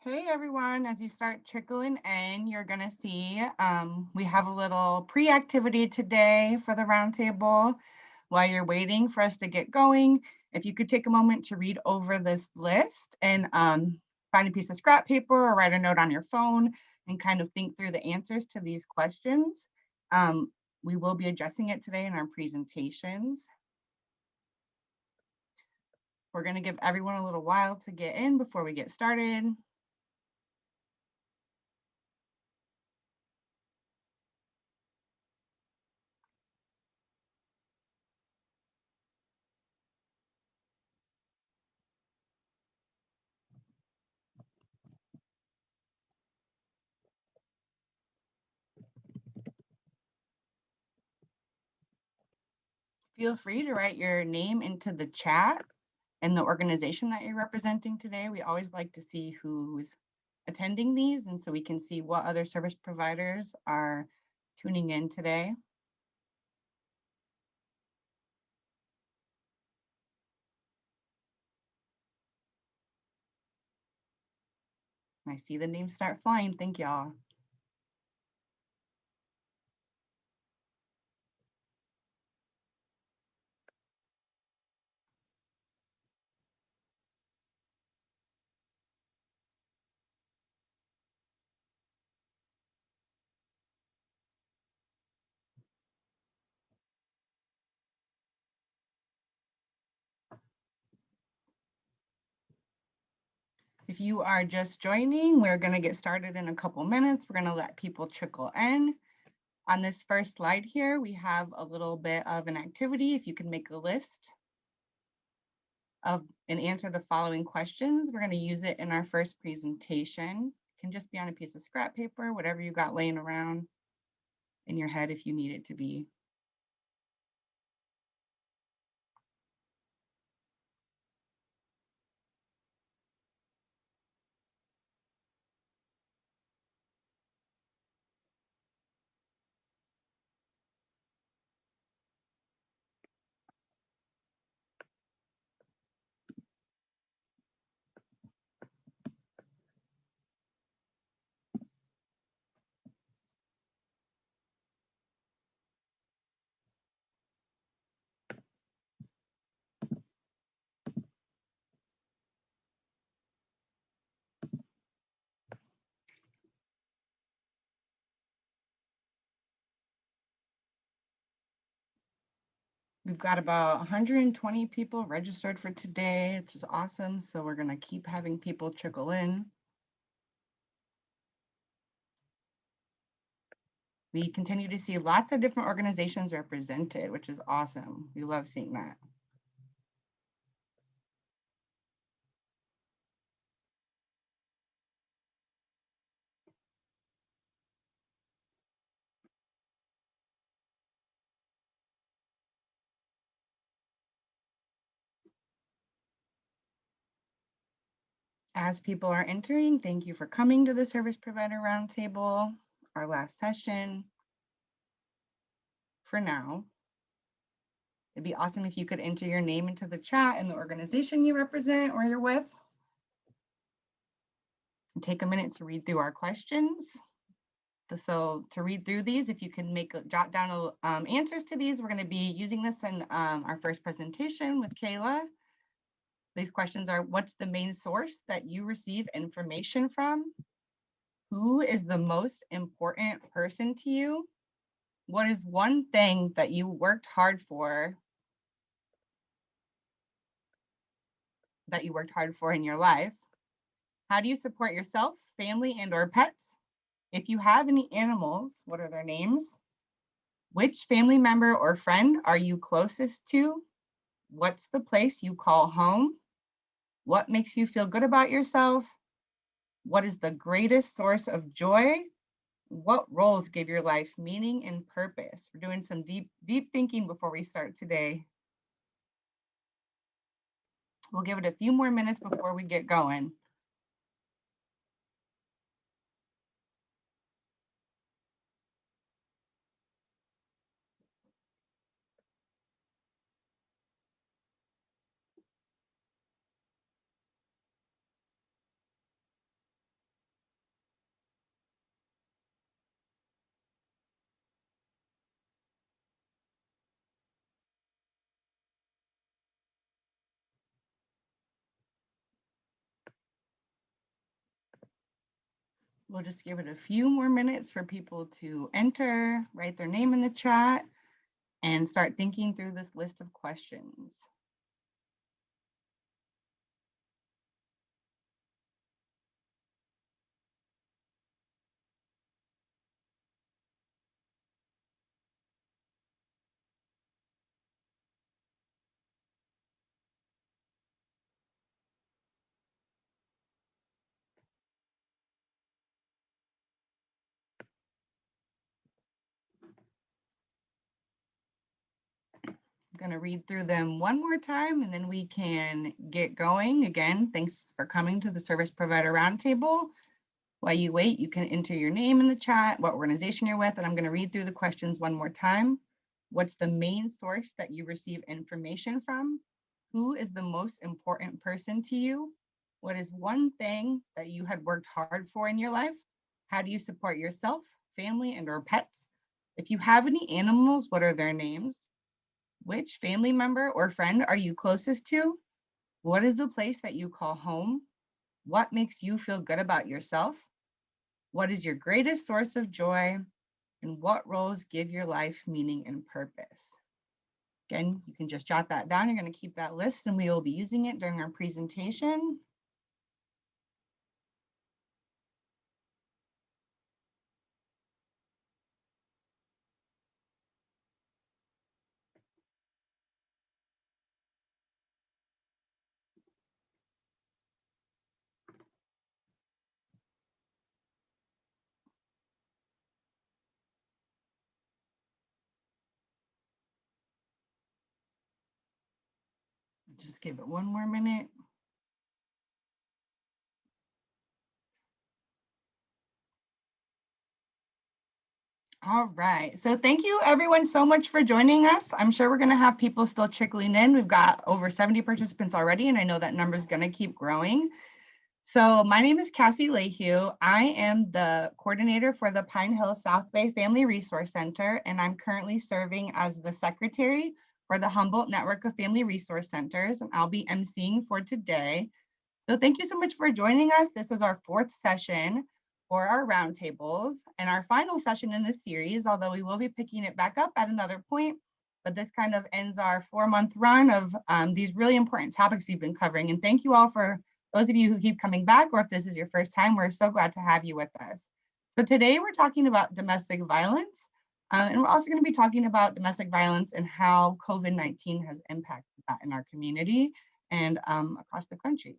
Hey everyone, as you start trickling in, you're gonna see we have a little pre-activity today for the roundtable. While you're waiting for us to get going, if you could take a moment to read over this list and find a piece of scrap paper or write a note on your phone and kind of think through the answers to these questions. Um, we will be addressing it today in our presentations. We're gonna give everyone a little while to get in before we get started. Feel free to write your name into the chat and the organization that you're representing today. We always like to see who's attending these, and so we can see what other service providers are tuning in today. I see the names start flying. Thank y'all. If you are just joining, we're going to get started in a couple minutes. We're going to let people trickle in. On this first slide here, we have a little bit of an activity. If you can make a list of and answer the following questions. We're going to use it in our first presentation. It can just be on a piece of scrap paper, whatever you got laying around in your head if you need it to be. We've got about 120 people registered for today, which is awesome. So we're going to keep having people trickle in. We continue to see lots of different organizations represented, which is awesome. We love seeing that. As people are entering, thank you for coming to the Service Provider Roundtable, our last session for now. It'd be awesome if you could enter your name into the chat and the organization you represent or you're with. And take a minute to read through our questions. So to read through these, if you can jot down answers to these, we're going to be using this in our first presentation with Kayla. These questions are: what's the main source that you receive information from? Who is the most important person to you? What is one thing that you worked hard for in your life? How do you support yourself, family, and or pets? If you have any animals, what are their names? Which family member or friend are you closest to? What's the place you call home? What makes you feel good about yourself? What is the greatest source of joy? What roles give your life meaning and purpose? We're doing some deep thinking before we start today. We'll give it a few more minutes before we get going. We'll just give it a few more minutes for people to enter, write their name in the chat, and start thinking through this list of questions. I'm going to read through them one more time and then we can get going. Again, thanks for coming to the Service Provider Roundtable. While you wait, you can enter your name in the chat, what organization you're with, and I'm going to read through the questions one more time. What's the main source that you receive information from? Who is the most important person to you? What is one thing that you had worked hard for in your life? How do you support yourself, family, and or pets? If you have any animals, what are their names? Which family member or friend are you closest to? What is the place that you call home? What makes you feel good about yourself? What is your greatest source of joy? And what roles give your life meaning and purpose? Again, you can just jot that down. You're going to keep that list and we will be using it during our presentation. Just give it one more minute. All right, so thank you everyone so much for joining us. I'm sure we're gonna have people still trickling in. We've got over 70 participants already, and I know that number is gonna keep growing. So my name is Cassie Lehue. I am the coordinator for the Pine Hill South Bay Family Resource Center, and I'm currently serving as the secretary for the Humboldt Network of Family Resource Centers, and I'll be emceeing for today. So thank you so much for joining us. This is our fourth session for our roundtables and our final session in this series, although we will be picking it back up at another point. But this kind of ends our 4-month run of these really important topics we've been covering. And thank you all for those of you who keep coming back, or if this is your first time, we're so glad to have you with us. So today we're talking about domestic violence. And we're also going to be talking about domestic violence and how COVID-19 has impacted that in our community and across the country.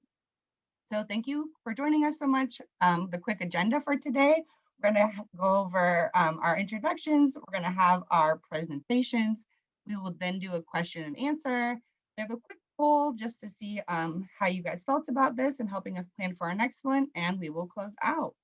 So thank you for joining us so much. The quick agenda for today, we're going to go over our introductions. We're going to have our presentations. We will then do a question and answer. We have a quick poll just to see how you guys felt about this and helping us plan for our next one, and we will close out.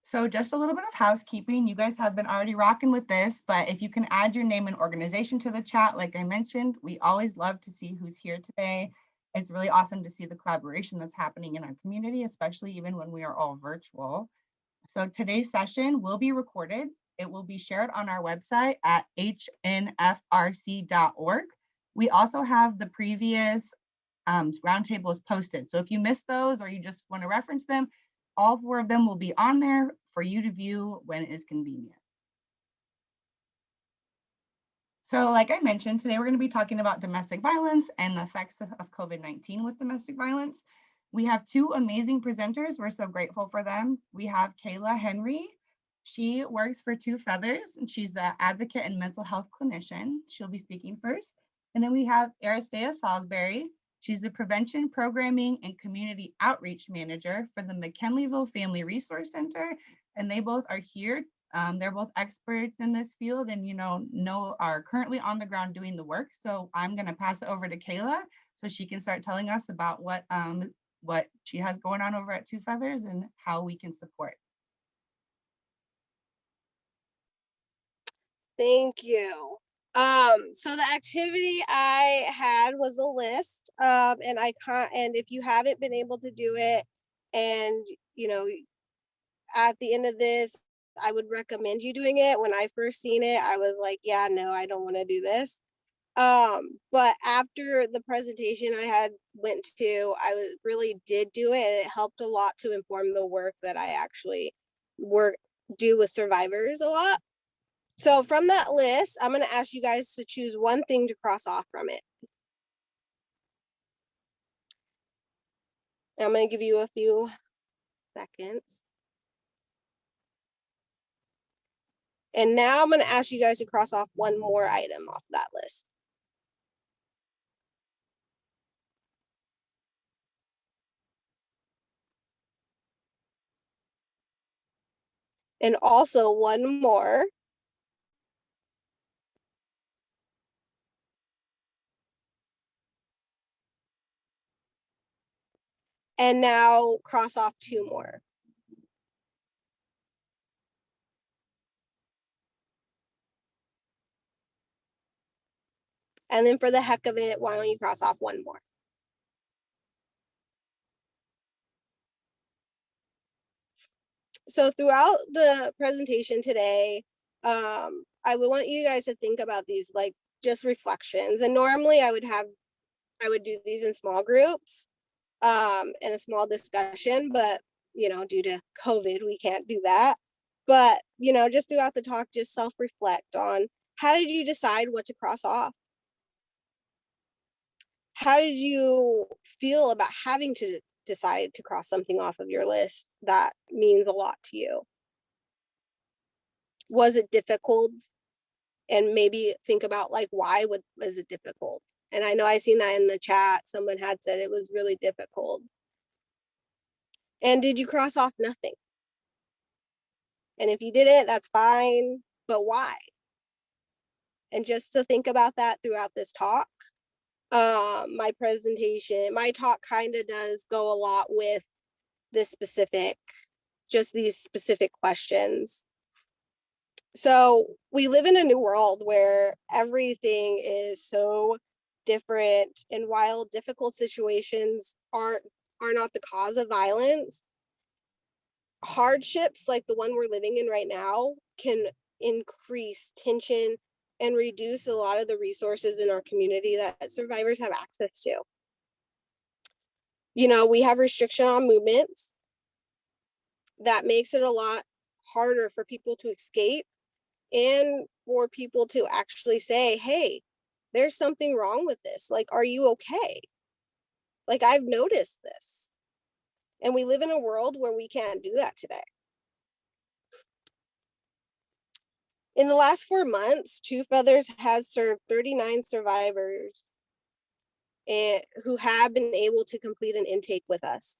So just a little bit of housekeeping. You guys have been already rocking with this, but if you can add your name and organization to the chat, like I mentioned, we always love to see who's here today. It's really awesome to see the collaboration that's happening in our community, especially even when we are all virtual. So today's session will be recorded. It will be shared on our website at hnfrc.org. We also have the previous roundtables posted. So if you missed those or you just want to reference them, all 4 of them will be on there for you to view when it is convenient. So like I mentioned, today we're going to be talking about domestic violence and the effects of COVID-19 with domestic violence. We have 2 amazing presenters. We're so grateful for them. We have Kayla Henry. She works for Two Feathers, and she's an advocate and mental health clinician. She'll be speaking first. And then we have Aristea Salisbury. She's the Prevention Programming and Community Outreach Manager for the McKinleyville Family Resource Center. And they both are here. They're both experts in this field and, are currently on the ground doing the work. So I'm going to pass it over to Kayla so she can start telling us about what she has going on over at Two Feathers and how we can support. Thank you. So the activity I had was a list, and if you haven't been able to do it, and at the end of this, I would recommend you doing it. When I first seen it, I was like, yeah, no, I don't want to do this. But after the presentation I had went to, really did do it. And it helped a lot to inform the work that I actually do with survivors a lot. So from that list, I'm going to ask you guys to choose one thing to cross off from it. I'm going to give you a few seconds. And now I'm going to ask you guys to cross off one more item off that list. And also one more. And now cross off two more. And then for the heck of it, why don't you cross off one more? So throughout the presentation today, I would want you guys to think about these like just reflections. And normally I would do these in small groups, in a small discussion, but due to COVID, we can't do that. But just throughout the talk, just self-reflect on how did you decide what to cross off? How did you feel about having to decide to cross something off of your list that means a lot to you? Was it difficult? And maybe think about like, why was it difficult? And I know I seen that in the chat. Someone had said it was really difficult. And did you cross off nothing? And if you didn't, that's fine, but why? And just to think about that throughout this talk. My presentation, my talk kind of does go a lot with these specific questions. So we live in a new world where everything is so different, and while difficult situations are not the cause of violence, hardships like the one we're living in right now can increase tension and reduce a lot of the resources in our community that survivors have access to. We have restriction on movements that makes it a lot harder for people to escape and for people to actually say, hey, there's something wrong with this. Like, are you okay? Like, I've noticed this. And we live in a world where we can't do that today. In the last 4 months, Two Feathers has served 39 survivors who have been able to complete an intake with us.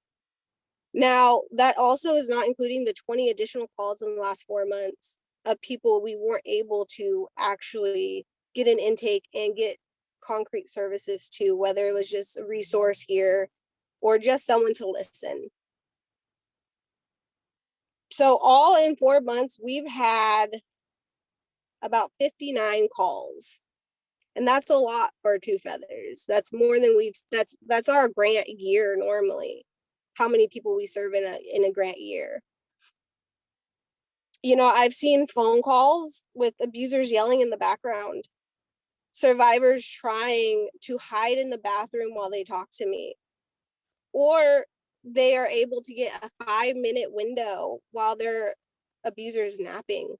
Now, that also is not including the 20 additional calls in the last 4 months of people we weren't able to actually get an intake and get concrete services to, whether it was just a resource here or just someone to listen. So all in 4 months, we've had about 59 calls. And that's a lot for Two Feathers. That's more than that's our grant year normally. How many people we serve in a grant year. I've seen phone calls with abusers yelling in the background, survivors trying to hide in the bathroom while they talk to me, or they are able to get a 5-minute window while their abuser is napping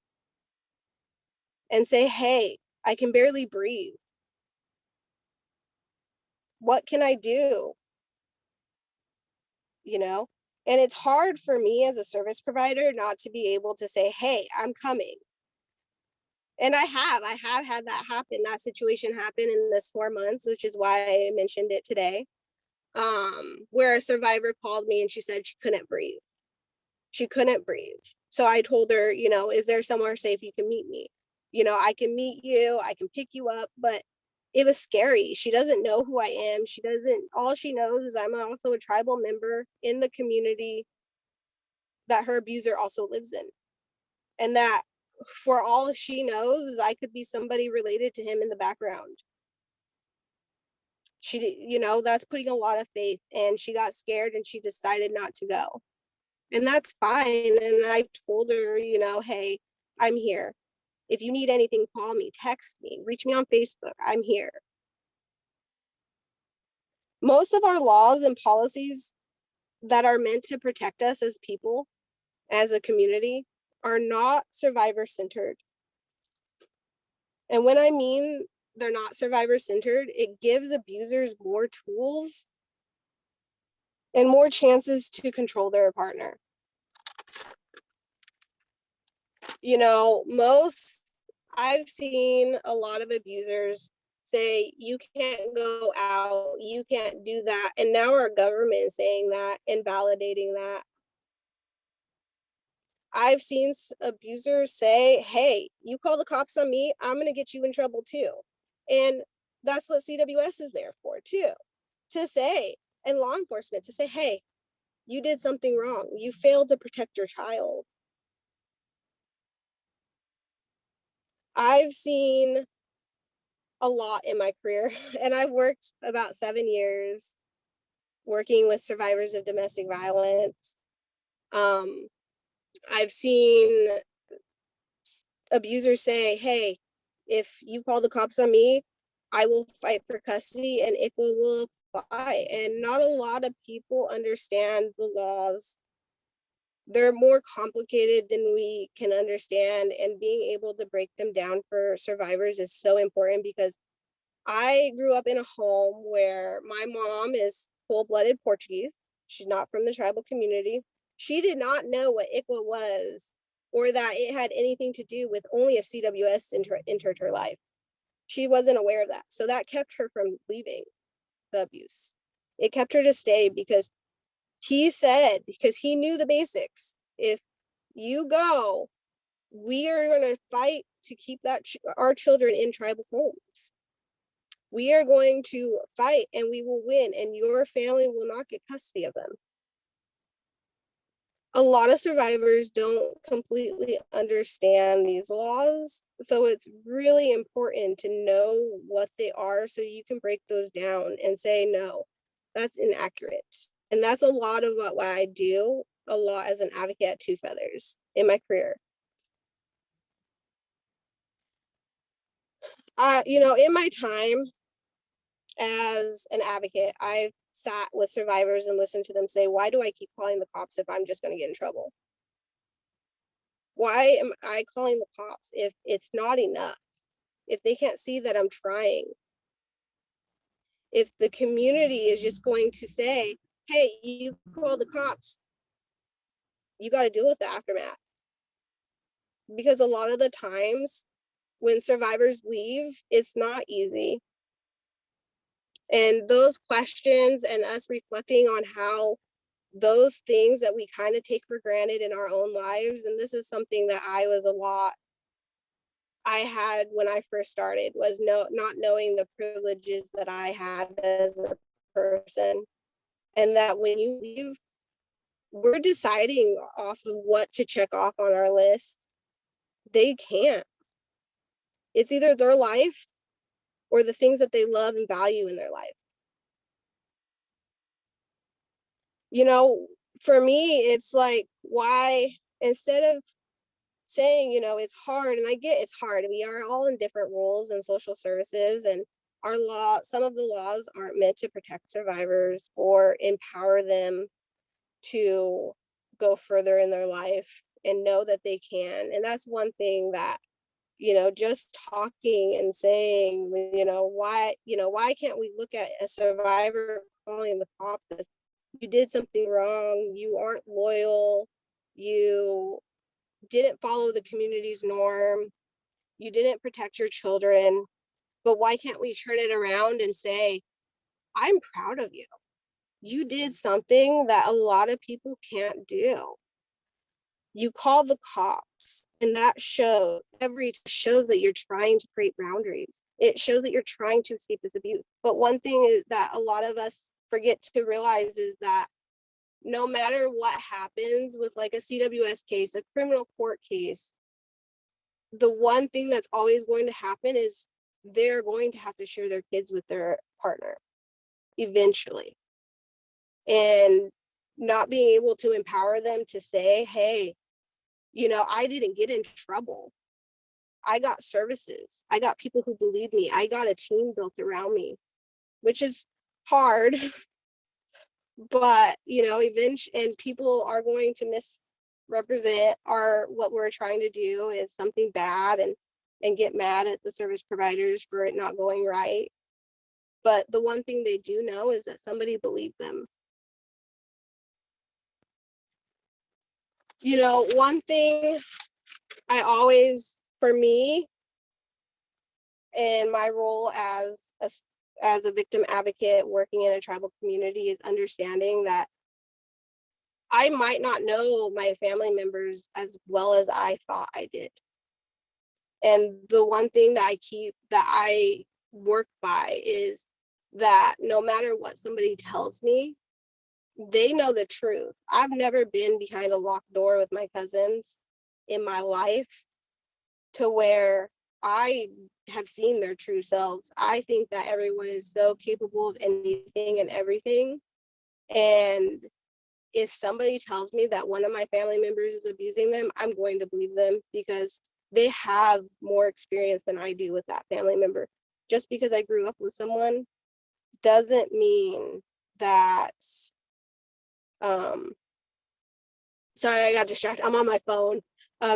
and say, hey, I can barely breathe. What can I do? And it's hard for me as a service provider not to be able to say, hey, I'm coming. And I have had that happen. That situation happened in this 4 months, which is why I mentioned it today. Where a survivor called me and she said she couldn't breathe. She couldn't breathe. So I told her, is there somewhere safe you can meet me? I can meet you, I can pick you up, but it was scary. She doesn't know who I am. All she knows is I'm also a tribal member in the community that her abuser also lives in. And that for all she knows is I could be somebody related to him in the background. That's putting a lot of faith, and she got scared and she decided not to go. And that's fine. And I told her, hey, I'm here. If you need anything, call me, text me, reach me on Facebook. I'm here. Most of our laws and policies that are meant to protect us as people, as a community, are not survivor centered. And when I mean they're not survivor centered, it gives abusers more tools and more chances to control their partner. You know, I've seen a lot of abusers say, you can't go out, you can't do that. And now our government is saying that and validating that. I've seen abusers say, hey, you call the cops on me, I'm going to get you in trouble too. And that's what CWS is there for too, to say, and law enforcement to say, hey, you did something wrong. You failed to protect your child. I've seen a lot in my career, and I've worked about 7 years working with survivors of domestic violence. I've seen abusers say, hey, if you call the cops on me, I will fight for custody and ICWA will apply. And not a lot of people understand the laws. They're more complicated than we can understand, and being able to break them down for survivors is so important, because I grew up in a home where my mom is full-blooded Portuguese. She's not from the tribal community. She did not know what ICWA was, or that it had anything to do with only if CWS entered her life. She wasn't aware of that. So that kept her from leaving the abuse. It kept her to stay because he said, because he knew the basics, if you go, we are going to fight to keep our children in tribal homes. We are going to fight and we will win, and your family will not get custody of them. A lot of survivors don't completely understand these laws, so it's really important to know what they are so you can break those down and say, no, that's inaccurate. And that's a lot of what I do a lot as an advocate at Two Feathers in my career. In my time as an advocate, I've sat with survivors and listened to them say, why do I keep calling the cops if I'm just going to get in trouble? Why am I calling the cops if it's not enough? If they can't see that I'm trying? If the community is just going to say, hey, you call the cops, you got to deal with the aftermath. Because a lot of the times when survivors leave, it's not easy. And those questions and us reflecting on how those things that we kind of take for granted in our own lives, and this is something that I had when I first started, was not knowing the privileges that I had as a person. And that when you leave, we're deciding off of what to check off on our list. They can't. It's either their life or the things that they love and value in their life. For me, it's like, why, instead of saying, it's hard, and I get it's hard. We are all in different roles in social services, and some of the laws aren't meant to protect survivors or empower them to go further in their life and know that they can. And that's one thing that, just talking and saying, why can't we look at a survivor calling the cops as, you did something wrong, you aren't loyal, you didn't follow the community's norm, you didn't protect your children. But why can't we turn it around and say, I'm proud of you. You did something that a lot of people can't do. You called the cops, and that shows that you're trying to create boundaries. It shows that you're trying to escape this abuse. But one thing is that a lot of us forget to realize is that no matter what happens with like a CWS case, a criminal court case, the one thing that's always going to happen is they're going to have to share their kids with their partner eventually. And not being able to empower them to say, hey, I didn't get in trouble. I got services. I got people who believe me. I got a team built around me, which is hard, but eventually, and people are going to misrepresent what we're trying to do is something bad, and get mad at the service providers for it not going right. But the one thing they do know is that somebody believed them. One thing I always, for me, in my role as a victim advocate working in a tribal community, is understanding that I might not know my family members as well as I thought I did. And the one thing that I work by is that no matter what somebody tells me, they know the truth. I've never been behind a locked door with my cousins in my life to where I have seen their true selves. I think that everyone is so capable of anything and everything. And if somebody tells me that one of my family members is abusing them, I'm going to believe them because they have more experience than I do with that family member. Just because I grew up with someone doesn't mean that, sorry, I got distracted. I'm on my phone.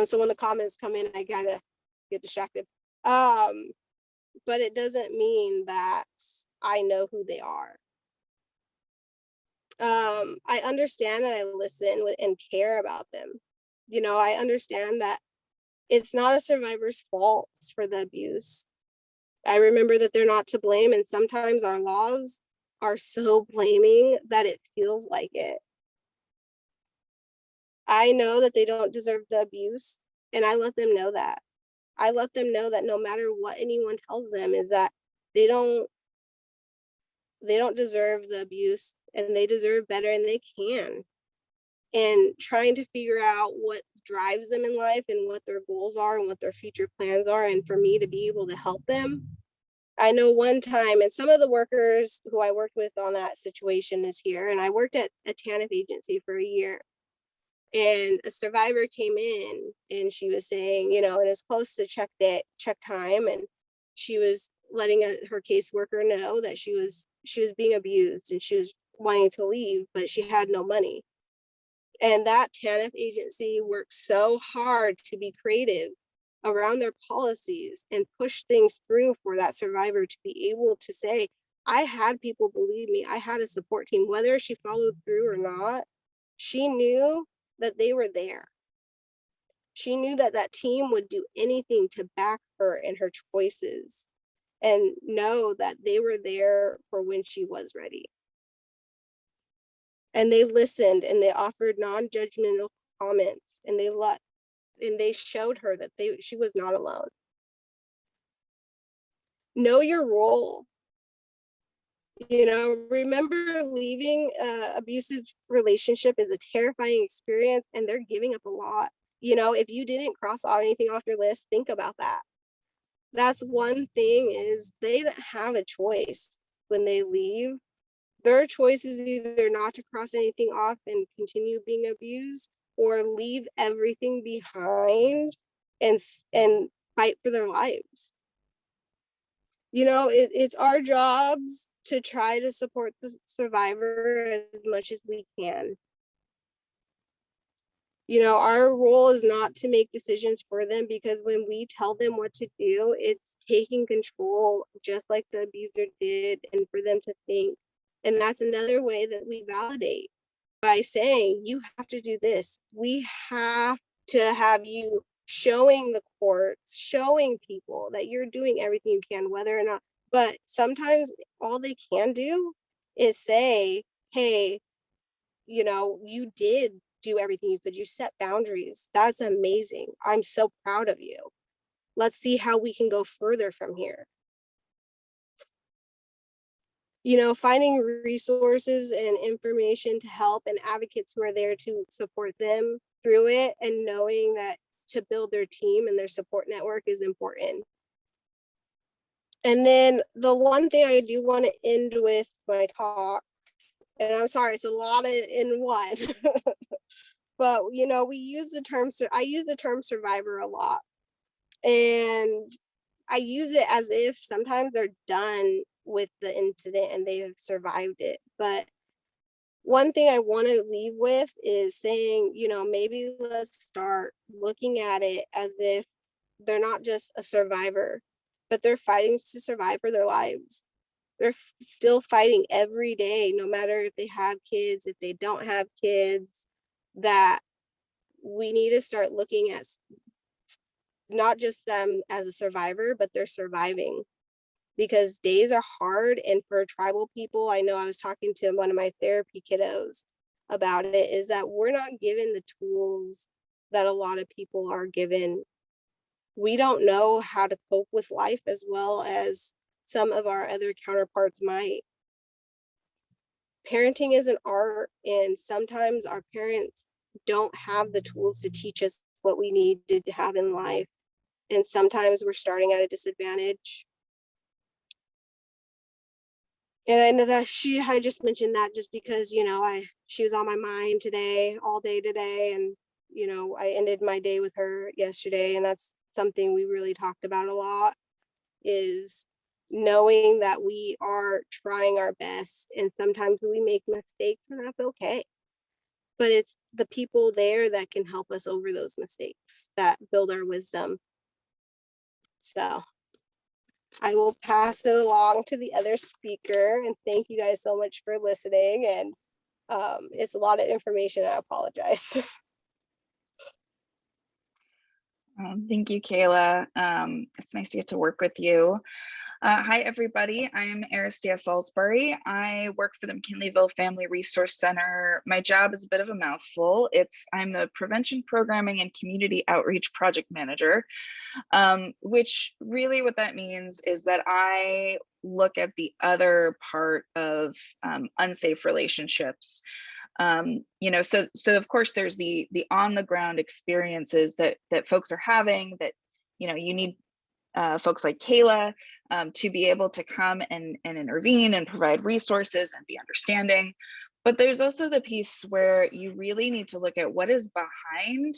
So when the comments come in, I gotta get distracted. But it doesn't mean that I know who they are. I understand that I listen and care about them. I understand that it's not a survivor's fault for the abuse. I remember that they're not to blame, and sometimes our laws are so blaming that it feels like it. I know that they don't deserve the abuse, and I let them know that. I let them know that no matter what anyone tells them is that they don't deserve the abuse, and they deserve better, and they can. And trying to figure out what drives them in life and what their goals are and what their future plans are, and for me to be able to help them. I know one time, and some of the workers who I worked with on that situation is here, and I worked at a TANF agency for a year, and a survivor came in and she was saying, and it's close to check time, and she was letting her caseworker know that she was being abused and she was wanting to leave, but she had no money. And that TANF agency works so hard to be creative around their policies and push things through for that survivor to be able to say, I had people believe me, I had a support team, whether she followed through or not. She knew that they were there. She knew that that team would do anything to back her in her choices and know that they were there for when she was ready. And they listened and they offered non-judgmental comments, and they showed her that she was not alone. Know your role. Remember, leaving an abusive relationship is a terrifying experience, and they're giving up a lot. If you didn't cross anything off your list, think about that. That's one thing, is they don't have a choice when they leave. Their choice is either not to cross anything off and continue being abused, or leave everything behind and fight for their lives. It's our jobs to try to support the survivor as much as we can. Our role is not to make decisions for them, because when we tell them what to do, it's taking control just like the abuser did, and for them to think. And that's another way that we validate, by saying, you have to do this. We have to have you showing the courts, showing people that you're doing everything you can, whether or not, but sometimes all they can do is say, hey, you did do everything you could. You set boundaries. That's amazing. I'm so proud of you. Let's see how we can go further from here. Finding resources and information to help, and advocates who are there to support them through it, and knowing that to build their team and their support network is important. And then the one thing I do want to end with my talk, and I'm sorry, it's a lot in one, but I use the term survivor a lot, and I use it as if sometimes they're done with the incident and they have survived it. But one thing I want to leave with is saying, maybe let's start looking at it as if they're not just a survivor, but they're fighting to survive for their lives. They're still fighting every day, no matter if they have kids, if they don't have kids, that we need to start looking at not just them as a survivor, but they're surviving, because days are hard. And for tribal people, I know I was talking to one of my therapy kiddos about it, is that we're not given the tools that a lot of people are given. We don't know how to cope with life as well as some of our other counterparts might. Parenting is an art, and sometimes our parents don't have the tools to teach us what we needed to have in life. And sometimes we're starting at a disadvantage. And I know that I just mentioned that just because, she was on my mind today, all day today. And, I ended my day with her yesterday. And that's something we really talked about a lot, is knowing that we are trying our best. And sometimes we make mistakes, and that's okay. But it's the people there that can help us over those mistakes that build our wisdom. So I will pass it along to the other speaker, and thank you guys so much for listening. And it's a lot of information. I apologize. Thank you, Kayla. It's nice to get to work with you. Hi, everybody. I'm Aristea Salisbury. I work for the McKinleyville Family Resource Center. My job is a bit of a mouthful. I'm the Prevention Programming and Community Outreach Project Manager, which really what that means is that I look at the other part of unsafe relationships. So of course there's the on the ground experiences that folks are having, that you need folks like Kayla to be able to come and intervene and provide resources and be understanding. But there's also the piece where you really need to look at what is behind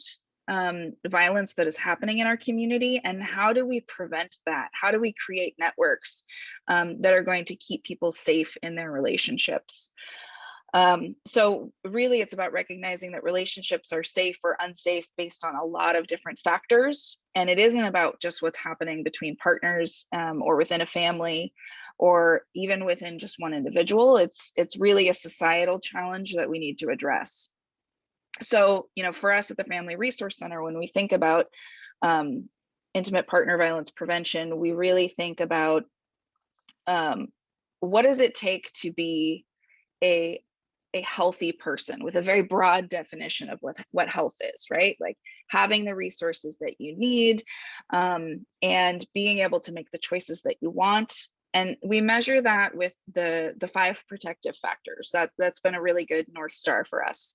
violence that is happening in our community, and how do we prevent that? How do we create networks that are going to keep people safe in their relationships? So really it's about recognizing that relationships are safe or unsafe based on a lot of different factors. And it isn't about just what's happening between partners or within a family, or even within just one individual. It's really a societal challenge that we need to address. So, for us at the Family Resource Center, when we think about intimate partner violence prevention, we really think about what does it take to be a healthy person, with a very broad definition of what health is, right? Like having the resources that you need and being able to make the choices that you want. And we measure that with the 5 protective factors. That's been a really good North Star for us.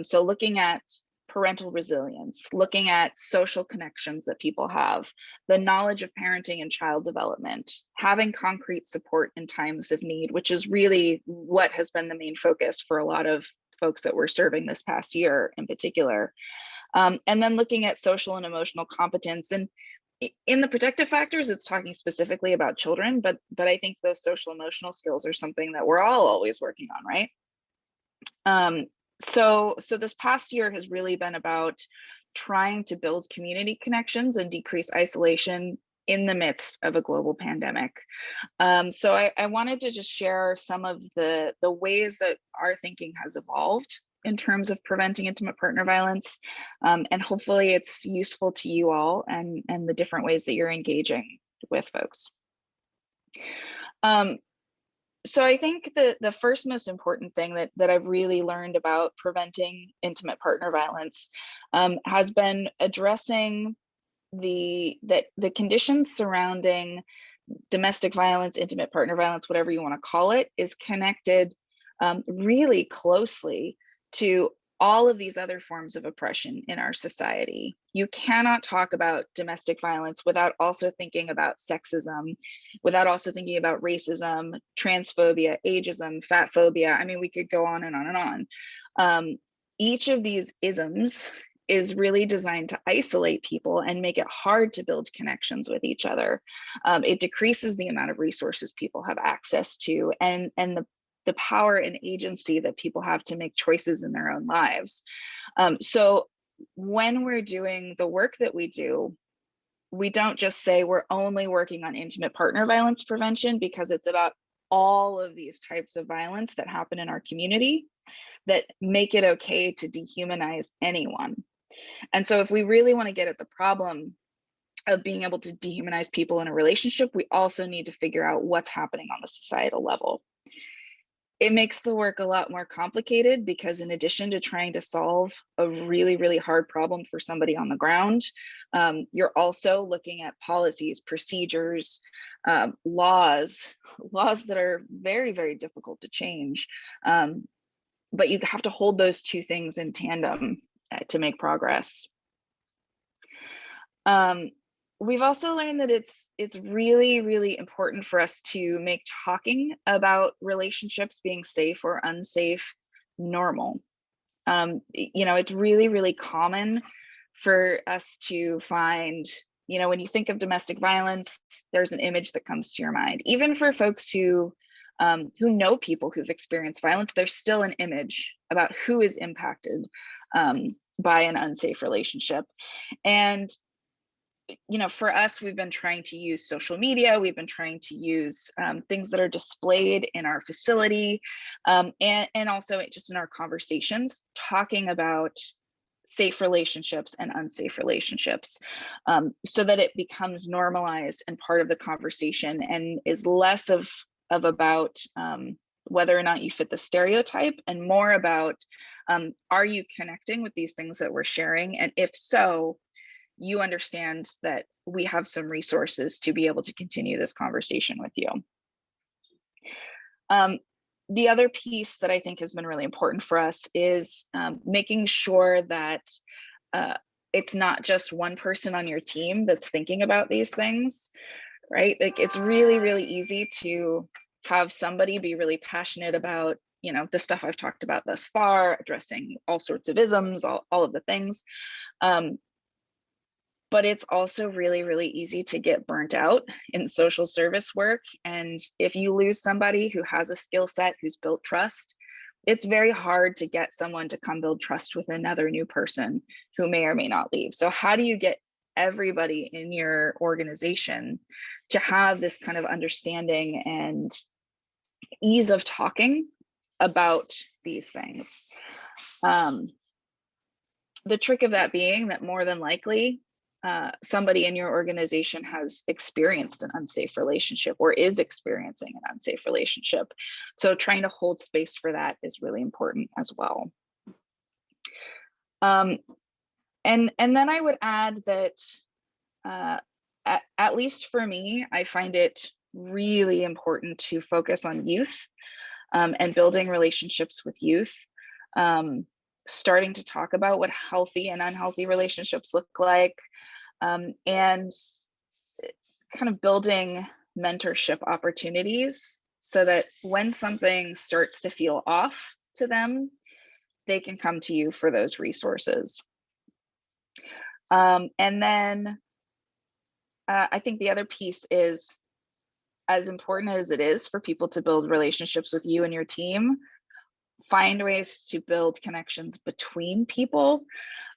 So looking at parental resilience, looking at social connections that people have, the knowledge of parenting and child development, having concrete support in times of need, which is really what has been the main focus for a lot of folks that we're serving this past year in particular. And then looking at social and emotional competence. And in the protective factors, it's talking specifically about children, but I think those social emotional skills are something that we're all always working on, right? So this past year has really been about trying to build community connections and decrease isolation in the midst of a global pandemic. So I wanted to just share some of the ways that our thinking has evolved in terms of preventing intimate partner violence. And hopefully it's useful to you all and the different ways that you're engaging with folks. So I think the first most important thing that I've really learned about preventing intimate partner violence has been addressing the conditions surrounding domestic violence, intimate partner violence, whatever you want to call it, is connected really closely to all of these other forms of oppression in our society. You cannot talk about domestic violence without also thinking about sexism, without also thinking about racism, transphobia, ageism, fat phobia. I mean, we could go on and on and on. Each of these isms is really designed to isolate people and make it hard to build connections with each other. It decreases the amount of resources people have access to, and the power and agency that people have to make choices in their own lives. So when we're doing the work that we do, we don't just say we're only working on intimate partner violence prevention, because it's about all of these types of violence that happen in our community that make it okay to dehumanize anyone. And so if we really want to get at the problem of being able to dehumanize people in a relationship, we also need to figure out what's happening on the societal level. It makes the work a lot more complicated, because in addition to trying to solve a really, really hard problem for somebody on the ground, you're also looking at policies, procedures, laws that are very, very difficult to change. But you have to hold those two things in tandem to make progress. We've also learned that it's really, really important for us to make talking about relationships being safe or unsafe normal. It's really, really common for us to find, when you think of domestic violence, there's an image that comes to your mind. Even for folks who know people who've experienced violence, there's still an image about who is impacted by an unsafe relationship. And for us, we've been trying to use social media. We've been trying to use things that are displayed in our facility, and also just in our conversations, talking about safe relationships and unsafe relationships, so that it becomes normalized and part of the conversation, and is less of about whether or not you fit the stereotype, and more about, are you connecting with these things that we're sharing? And if so, you understand that we have some resources to be able to continue this conversation with you. The other piece that I think has been really important for us is making sure that it's not just one person on your team that's thinking about these things, right? Like, it's really, really easy to have somebody be really passionate about, the stuff I've talked about thus far, addressing all sorts of isms, all of the things. But it's also really, really easy to get burnt out in social service work. And if you lose somebody who has a skill set, who's built trust, it's very hard to get someone to come build trust with another new person who may or may not leave. So how do you get everybody in your organization to have this kind of understanding and ease of talking about these things? The trick of that being that more than likely, somebody in your organization has experienced an unsafe relationship or is experiencing an unsafe relationship. So trying to hold space for that is really important as well. And then I would add that at least for me, I find it really important to focus on youth and building relationships with youth. Starting to talk about what healthy and unhealthy relationships look like, and kind of building mentorship opportunities so that when something starts to feel off to them, they can come to you for those resources. And then I think the other piece is, as important as it is for people to build relationships with you and your team, find ways to build connections between people.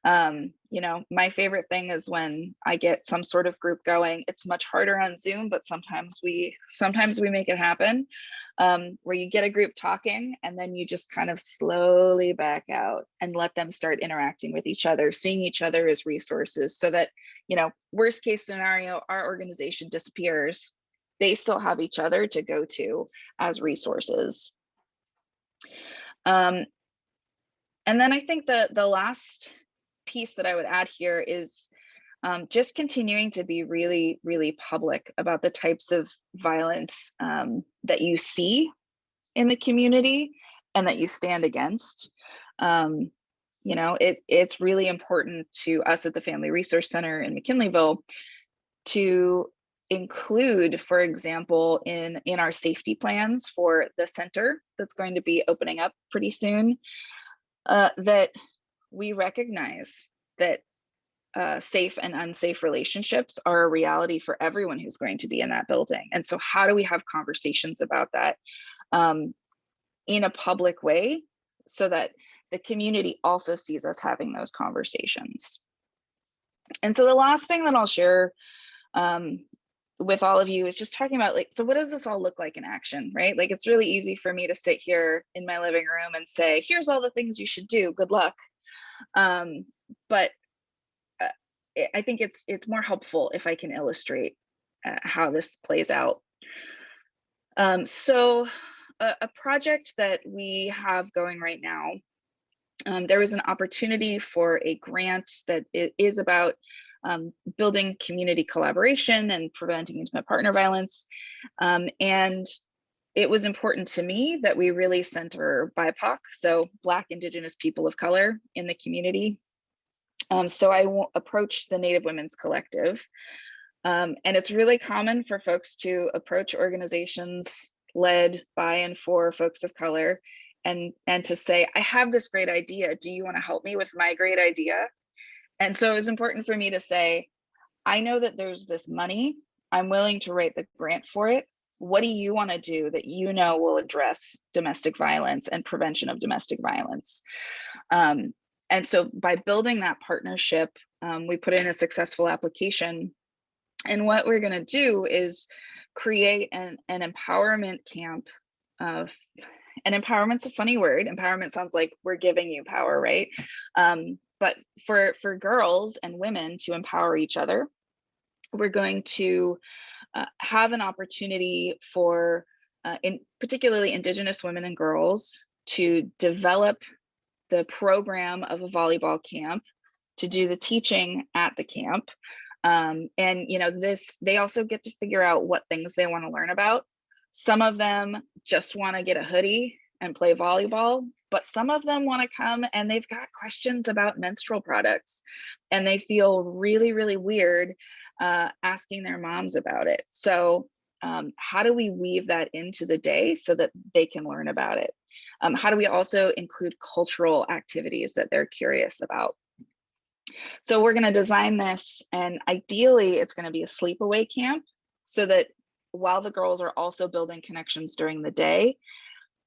My favorite thing is when I get some sort of group going. It's much harder on Zoom, but sometimes we make it happen, where you get a group talking and then you just kind of slowly back out and let them start interacting with each other, seeing each other as resources, so that, worst case scenario, our organization disappears, they still have each other to go to as resources. And then I think the last piece that I would add here is just continuing to be really, really public about the types of violence that you see in the community and that you stand against. It's really important to us at the Family Resource Center in McKinleyville to include, for example, in our safety plans for the center that's going to be opening up pretty soon, that we recognize that safe and unsafe relationships are a reality for everyone who's going to be in that building. And so how do we have conversations about that in a public way so that the community also sees us having those conversations? And so the last thing that I'll share with all of you is just talking about, like, so what does this all look like in action, right? Like, it's really easy for me to sit here in my living room and say, here's all the things you should do, good luck. But I think it's more helpful if I can illustrate how this plays out. So a project that we have going right now, there was an opportunity for a grant that is about building community collaboration and preventing intimate partner violence. And it was important to me that we really center BIPOC, so Black, Indigenous people of color in the community. So I approached the Native Women's Collective. And it's really common for folks to approach organizations led by and for folks of color and to say, I have this great idea. Do you want to help me with my great idea? And so it was important for me to say, I know that there's this money. I'm willing to write the grant for it. What do you want to do that you know will address domestic violence and prevention of domestic violence? And so by building that partnership, we put in a successful application. And what we're going to do is create an empowerment camp. And empowerment's a funny word. Empowerment sounds like we're giving you power, right? But for girls and women to empower each other, we're going to have an opportunity for particularly Indigenous women and girls to develop the program of a volleyball camp, to do the teaching at the camp. And they also get to figure out what things they want to learn about. Some of them just want to get a hoodie and play volleyball, but some of them want to come and they've got questions about menstrual products and they feel really, really weird asking their moms about it. So how do we weave that into the day so that they can learn about it? How do we also include cultural activities that they're curious about? So we're going to design this, and ideally it's going to be a sleepaway camp so that while the girls are also building connections during the day,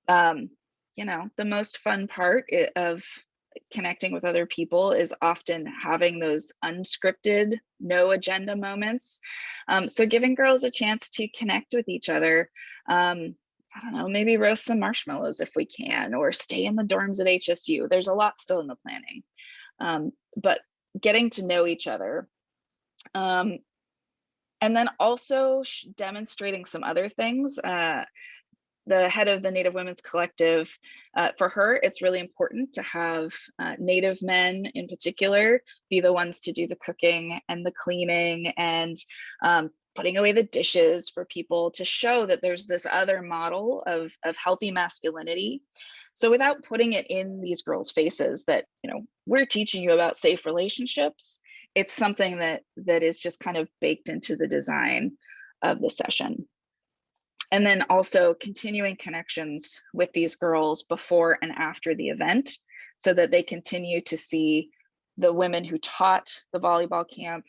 the most fun part of connecting with other people is often having those unscripted, no agenda moments. So giving girls a chance to connect with each other. I don't know, maybe roast some marshmallows if we can, or stay in the dorms at HSU. There's a lot still in the planning, but getting to know each other. And then also demonstrating some other things. The head of the Native Women's Collective, for her, it's really important to have Native men in particular be the ones to do the cooking and the cleaning and putting away the dishes for people, to show that there's this other model of healthy masculinity. So without putting it in these girls' faces that, we're teaching you about safe relationships, it's something that is just kind of baked into the design of the session. And then also continuing connections with these girls before and after the event so that they continue to see the women who taught the volleyball camp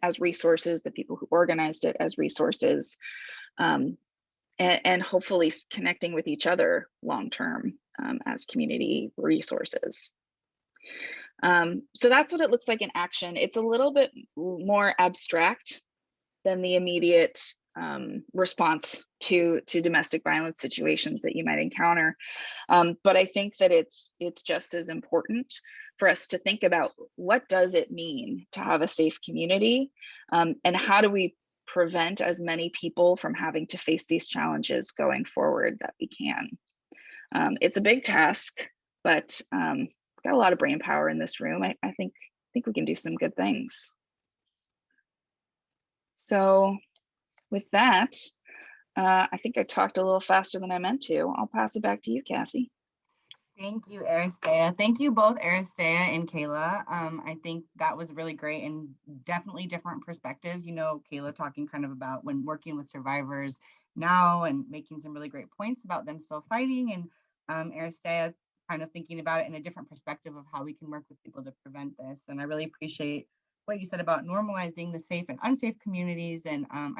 as resources, the people who organized it as resources, and hopefully connecting with each other long-term as community resources. So that's what it looks like in action. It's a little bit more abstract than the immediate response to domestic violence situations that you might encounter. But I think that it's just as important for us to think about, what does it mean to have a safe community? And how do we prevent as many people from having to face these challenges going forward that we can? It's a big task, but got a lot of brain power in this room. I think we can do some good things. So with that, I think I talked a little faster than I meant to. I'll pass it back to you, Cassie. Thank you, Aristea. Thank you both, Aristea and Kayla. I think that was really great and definitely different perspectives. Kayla talking kind of about when working with survivors now and making some really great points about them still fighting, and Aristea kind of thinking about it in a different perspective of how we can work with people to prevent this. And I really appreciate what you said about normalizing the safe and unsafe communities. And I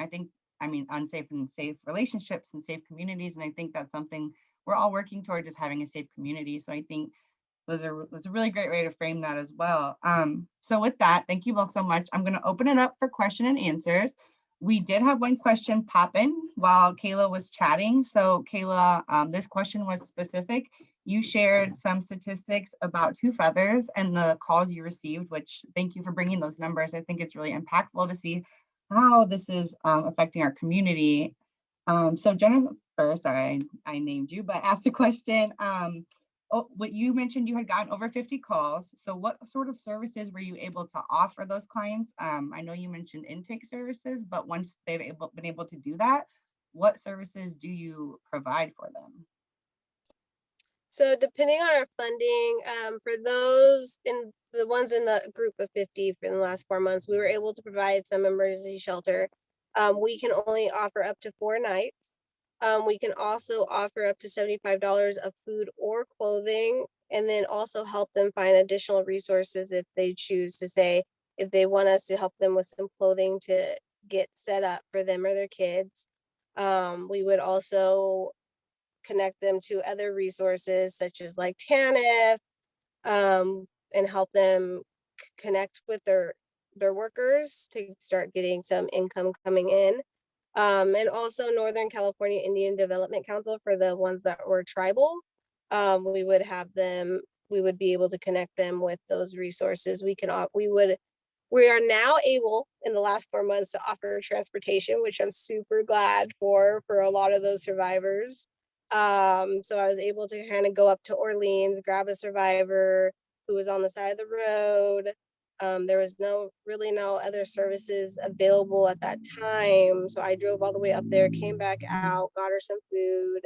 mean, unsafe and safe relationships and safe communities. And I think that's something we're all working toward, just having a safe community. So I think that's a really great way to frame that as well. So with that, thank you both so much. I'm going to open it up for question and answers. We did have one question pop in while Kayla was chatting. So Kayla, this question was specific. You shared some statistics about Two Feathers and the calls you received, which thank you for bringing those numbers. I think it's really impactful to see how this is affecting our community. So Jennifer, sorry, I named you, but asked a question. What you mentioned, you had gotten over 50 calls. So what sort of services were you able to offer those clients? I know you mentioned intake services, but once they've been able to do that, what services do you provide for them? So depending on our funding, for those in the ones in the group of 50 for the last 4 months, we were able to provide some emergency shelter. We can only offer up to 4 nights. We can also offer up to $75 of food or clothing, and then also help them find additional resources if they choose to say, if they want us to help them with some clothing to get set up for them or their kids. We would also connect them to other resources such as like TANF, and help them connect with their workers to start getting some income coming in. And also Northern California Indian Development Council for the ones that were tribal. We would have them, we would be able to connect them with those resources. We are now able in the last 4 months to offer transportation, which I'm super glad for a lot of those survivors. So I was able to kind of go up to Orleans, grab a survivor who was on the side of the road. There was really no other services available at that time. So I drove all the way up there, came back out, got her some food,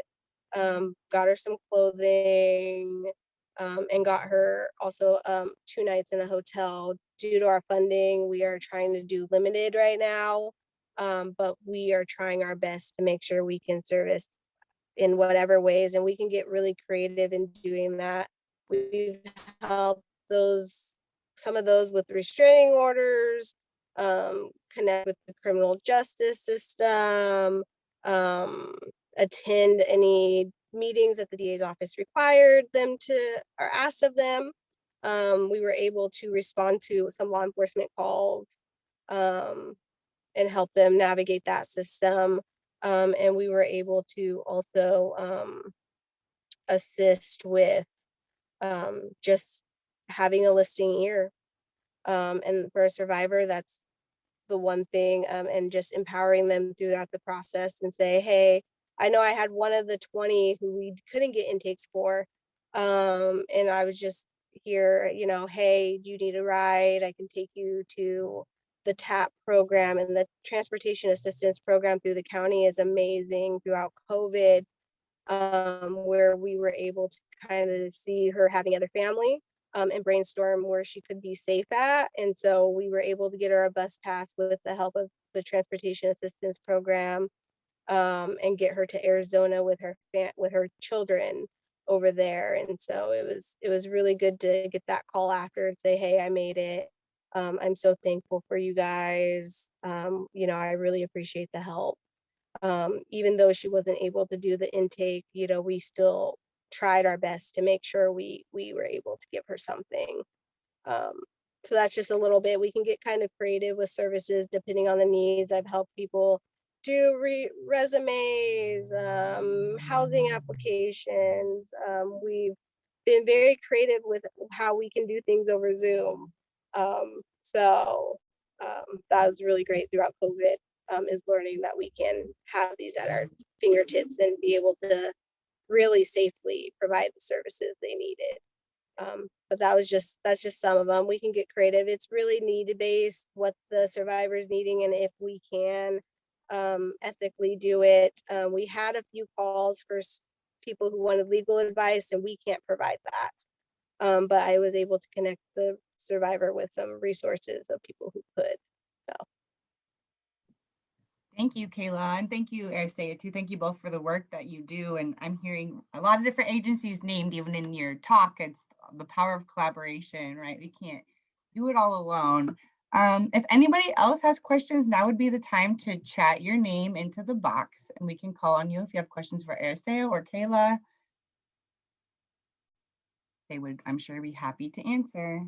got her some clothing, and got her also 2 nights in a hotel. Due to our funding, we are trying to do limited right now, but we are trying our best to make sure we can service in whatever ways, and we can get really creative in doing that. We've helped some of those with restraining orders, connect with the criminal justice system, um, attend any meetings that the DA's office required them to or asked of them. We were able to respond to some law enforcement calls, um, and help them navigate that system. And we were able to also assist with just having a listening ear. And for a survivor, that's the one thing, and just empowering them throughout the process and say, hey, I know I had one of the 20 who we couldn't get intakes for. And I was just here, hey, do you need a ride? I can take you to the TAP program, and the transportation assistance program through the county is amazing throughout COVID, where we were able to kind of see her having other family, and brainstorm where she could be safe at. And so we were able to get her a bus pass with the help of the transportation assistance program, and get her to Arizona with her children over there. And so it was really good to get that call after and say, hey, I made it. I'm so thankful for you guys. I really appreciate the help. Even though she wasn't able to do the intake, we still tried our best to make sure we were able to give her something. Um, so that's just a little bit. We can get kind of creative with services depending on the needs. I've helped people do resumes, housing applications. We've been very creative with how we can do things over Zoom. That was really great throughout COVID, is learning that we can have these at our fingertips and be able to really safely provide the services they needed. But that's just some of them. We can get creative. It's really need based, what the survivor's needing, and if we can ethically do it. We had a few calls for people who wanted legal advice, and we can't provide that. But I was able to connect the survivor with some resources of people who could. So. Thank you, Kayla, and thank you, Aristea, too. Thank you both for the work that you do. And I'm hearing a lot of different agencies named even in your talk. It's the power of collaboration, right? We can't do it all alone. If anybody else has questions, now would be the time to chat your name into the box, and we can call on you if you have questions for Aristea or Kayla. They would, I'm sure, be happy to answer.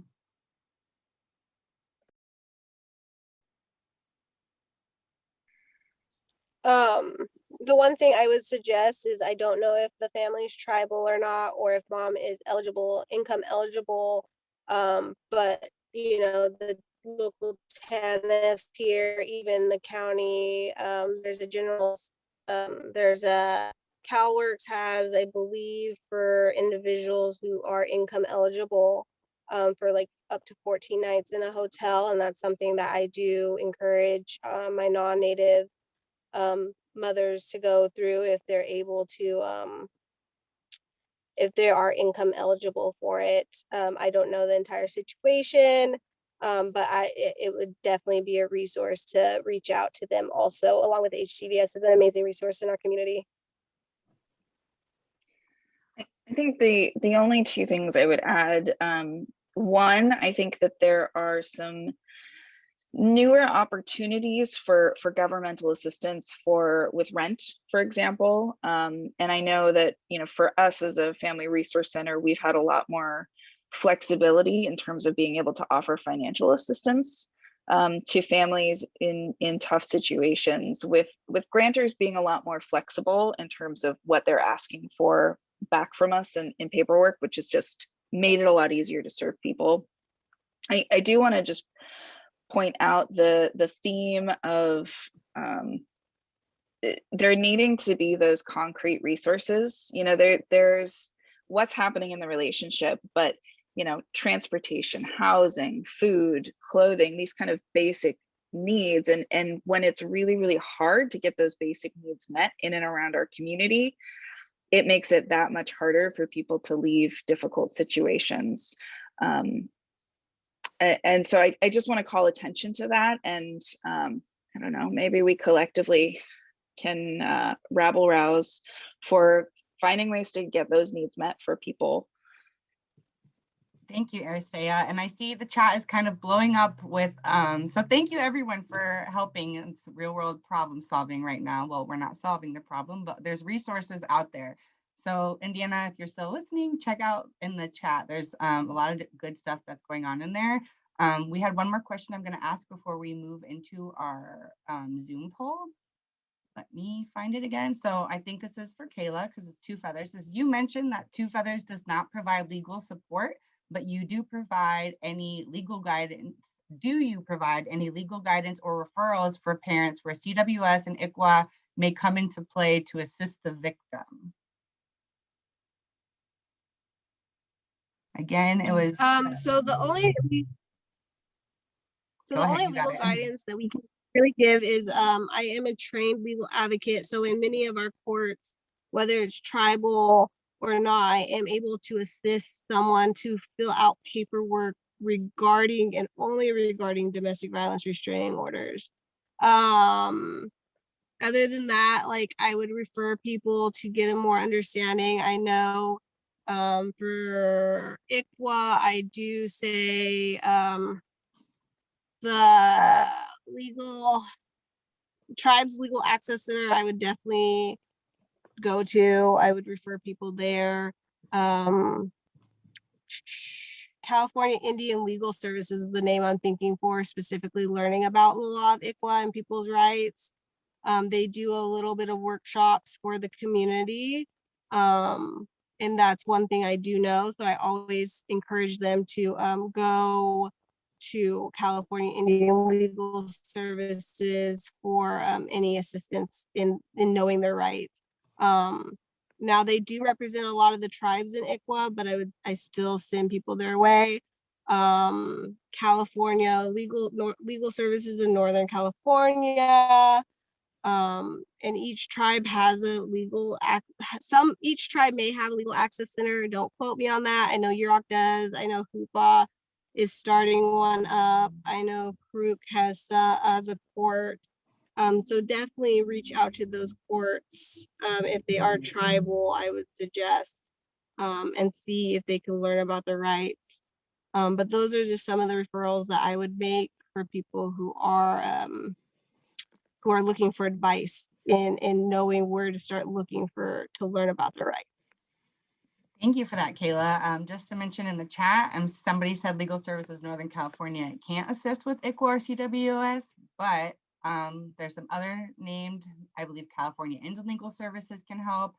Um, the one thing I would suggest is I don't know if the family's tribal or not, or if mom is eligible, income eligible. But you know, the local TANFs here, even the county, there's a general, there's a CalWorks has, I believe, for individuals who are income eligible, for like up to 14 nights in a hotel. And that's something that I do encourage my non-native mothers to go through if they're able to, if they are income eligible for it. I don't know the entire situation, but it would definitely be a resource to reach out to them also, along with HTVS is an amazing resource in our community. I think the only two things I would add, one, I think that there are some newer opportunities for governmental assistance with rent, for example. And I know that, you know, for us as a family resource center, we've had a lot more flexibility in terms of being able to offer financial assistance to families in tough situations, with grantors being a lot more flexible in terms of what they're asking for back from us in paperwork, which has just made it a lot easier to serve people. I do want to just point out the theme of there needing to be those concrete resources. You know, there's what's happening in the relationship, but you know, transportation, housing, food, clothing, these kind of basic needs. And when it's really, really hard to get those basic needs met in and around our community, it makes it that much harder for people to leave difficult situations. And so I just want to call attention to that. And I don't know, maybe we collectively can rabble rouse for finding ways to get those needs met for people. Thank you, Aristea. And I see the chat is kind of blowing up with, so thank you everyone for helping. It's real world problem solving right now. Well, we're not solving the problem, but there's resources out there. So Indiana, if you're still listening, check out in the chat. There's a lot of good stuff that's going on in there. We had one more question I'm going to ask before we move into our Zoom poll. Let me find it again. So I think this is for Kayla because it's Two Feathers. As you mentioned that Two Feathers does not provide legal support, but you do provide any legal guidance. Do you provide any legal guidance or referrals for parents where CWS and ICWA may come into play to assist the victim? Again, it was. So the only Go ahead, you got legal it. guidance that we can really give is I am a trained legal advocate. So in many of our courts, whether it's tribal or not, I am able to assist someone to fill out paperwork regarding and only regarding domestic violence restraining orders. Other than that, like I would refer people to get a more understanding. I know for ICWA, I do say the tribes legal access center, I would definitely go to. I would refer people there. California Indian Legal Services is the name I'm thinking for, specifically learning about the law of ICWA and people's rights. They do a little bit of workshops for the community. And that's one thing I do know. So I always encourage them to go to California Indian Legal Services for any assistance in knowing their rights. Now they do represent a lot of the tribes in ICWA, but I still send people their way. California legal services in Northern California. And each tribe has a each tribe may have a legal access center. Don't quote me on that. I know Yurok does. I know Hoopa is starting one up. I know Karuk has a court. So definitely reach out to those courts. If they are tribal, I would suggest, and see if they can learn about the rights. But those are just some of the referrals that I would make for people who are looking for advice in knowing where to start looking to learn about the rights. Thank you for that, Kayla. Just to mention in the chat, somebody said Legal Services Northern California can't assist with ICWA or CWOS, but there's some other named, I believe California Indian Legal Services can help.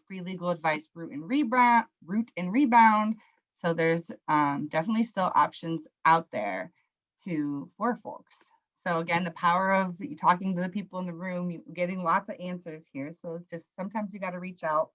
Free legal advice, root and rebound. So there's definitely still options out there for folks. So again, the power of talking to the people in the room, getting lots of answers here. So just sometimes you got to reach out.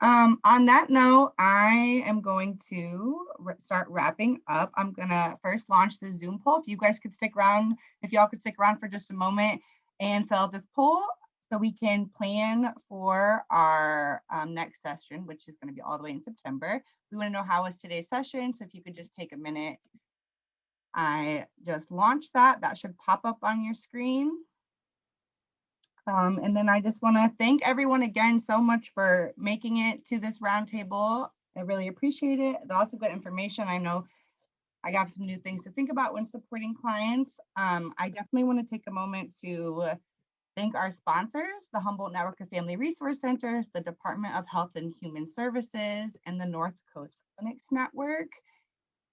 On that note, I am going to start wrapping up. I'm gonna first launch the Zoom poll. If you guys could stick around, if y'all could stick around for just a moment and fill out this poll so we can plan for our next session, which is gonna be all the way in September. We wanna know how was today's session. So if you could just take a minute. I just launched that. That should pop up on your screen. And then I just want to thank everyone again so much for making it to this roundtable. I really appreciate it. Lots of good information. I know I got some new things to think about when supporting clients. I definitely want to take a moment to thank our sponsors, the Humboldt Network of Family Resource Centers, the Department of Health and Human Services, and the North Coast Clinics Network.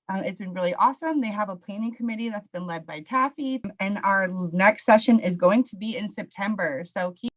It's been really awesome. They have a planning committee that's been led by Taffy, and our next session is going to be in September. So keep